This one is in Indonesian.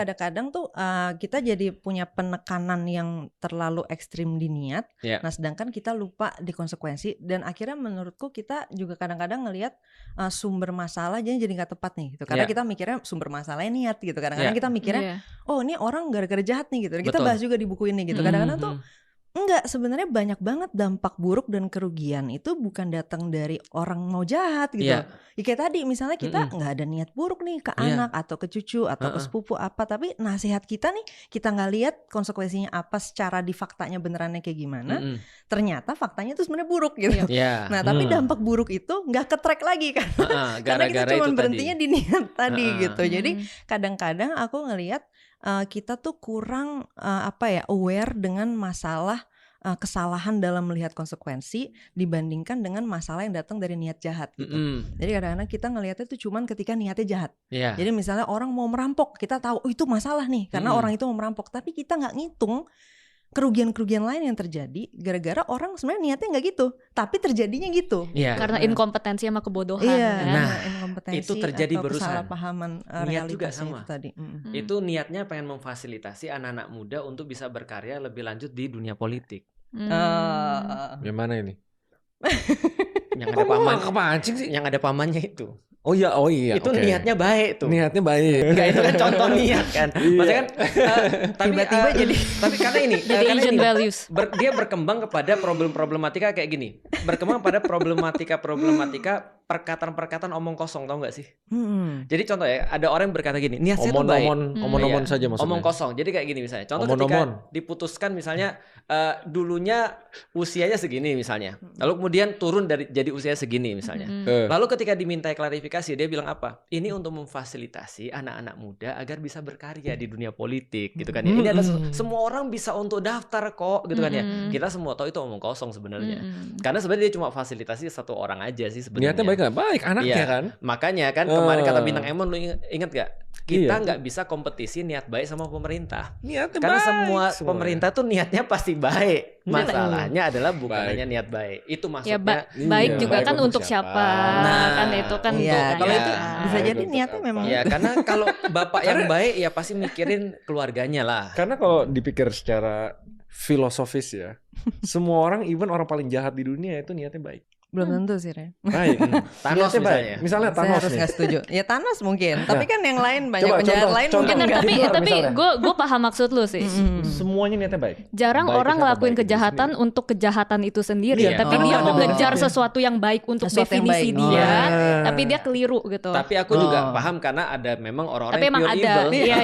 Kadang-kadang tuh kita jadi punya penekanan yang terlalu ekstrim di niat. Iya. Nah, sedangkan kita lupa di konsekuensi. Dan akhirnya menurutku kita juga kadang-kadang ngelihat sumber masalah jadi nggak tepat nih gitu. Karena Iya. kita mikirnya sumber masalahnya niat gitu. Kadang-kadang Iya. kita mikirnya, Iya. oh ini orang gara-gara jahat nih gitu. Kita Betul. bahas juga di buku ini gitu. Kadang-kadang tuh enggak, sebenarnya banyak banget dampak buruk dan kerugian itu bukan datang dari orang mau jahat gitu. Iya. Ya kayak tadi misalnya kita nggak ada niat buruk nih ke Iya. anak atau ke cucu atau ke sepupu apa, tapi nasihat kita nih kita nggak lihat konsekuensinya apa secara di faktanya benerannya kayak gimana. Ternyata faktanya itu sebenarnya buruk gitu. Iya. Nah tapi dampak buruk itu nggak ke-track lagi kan. Karena kita Gara-gara cuma itu berhentinya tadi. di niat tadi gitu. Jadi Hmm. kadang-kadang aku ngelihat kita tuh kurang aware dengan masalah kesalahan dalam melihat konsekuensi dibandingkan dengan masalah yang datang dari niat jahat gitu. Jadi kadang-kadang kita ngelihatnya tuh cuman ketika niatnya jahat. Iya. Jadi misalnya orang mau merampok, kita tahu itu masalah nih karena orang itu mau merampok, tapi kita nggak ngitung kerugian-kerugian lain yang terjadi gara-gara orang sebenarnya niatnya nggak gitu, tapi terjadinya gitu. Iya. Karena inkompetensi sama kebodohan. Iya, Kan? Nah, inkompetensi itu terjadi atau barusan. kesalahpahaman Niat juga realitasnya sama. itu tadi. Itu niatnya pengen memfasilitasi anak-anak muda untuk bisa berkarya lebih lanjut di dunia politik. Yang mana ini? Yang ada paman, kepancing sih? yang ada pamannya itu. Oh iya. Itu oke. niatnya baik tuh. Niatnya baik. Enggak, itu kan contoh niat kan. Maksudnya kan tapi Tiba-tiba tapi karena ini Jadi karena Asian ini, values. dia berkembang kepada problematika kayak gini. Berkembang pada problematika perkataan-perkataan omong kosong, tau gak sih? Jadi contoh ya, ada orang yang berkata gini, niat saya tuh baik. Omon-omon Iya, saja maksudnya. omong kosong. Jadi kayak gini misalnya. Contoh Omon-omon. ketika diputuskan misalnya dulunya usianya segini misalnya. Lalu kemudian turun dari jadi usia segini misalnya. Lalu ketika dimintai klarifikasi dia bilang apa? Ini untuk memfasilitasi anak-anak muda agar bisa berkarya di dunia politik gitu kan ya. Ini ada semua orang bisa untuk daftar kok gitu kan ya. Kita semua tahu itu omong kosong sebenarnya. Karena sebenarnya dia cuma fasilitasi satu orang aja sih sebenarnya. Niatnya baik nggak? Baik anaknya Iya. kan. Makanya kan kemarin kata Bintang Emon lu inget gak? Kita nggak bisa kompetisi niat baik sama pemerintah. Niatnya Karena baik. semua semuanya. pemerintah tuh niatnya pasti baik. Masalahnya adalah bukan hanya niat baik. Itu Ya maksudnya. baik juga baik kan untuk untuk siapa? Nah, Kan itu kan Iya, bukan kalau ya. itu bisa Baik jadi untuk niatnya apa? memang. Ya karena kalau bapak yang baik ya pasti mikirin keluarganya lah. Karena kalau dipikir secara filosofis ya, semua orang, even orang paling jahat di dunia itu niatnya baik. Belum tentu sih, Re. Baik. Thanos Niatnya baik. misalnya. Misalnya Saya Thanos harus nih. nggak setuju. Ya Thanos mungkin, tapi kan yang lain banyak Coba, penjahat contoh- lain contoh. mungkin Bener, nggak. tapi misalnya. gue paham maksud lu sih. Semuanya niatnya baik. Jarang Baik orang siapa, ngelakuin baik itu kejahatan untuk kejahatan itu sendiri, Iya. tapi Oh, dia ada mau bener ngejar juga. sesuatu yang baik untuk Sesuatu yang definisi baik. dia, Oh. tapi dia keliru gitu. Tapi aku juga paham karena ada memang orang-orang Tapi yang emang pure ada, evil. iya, iya.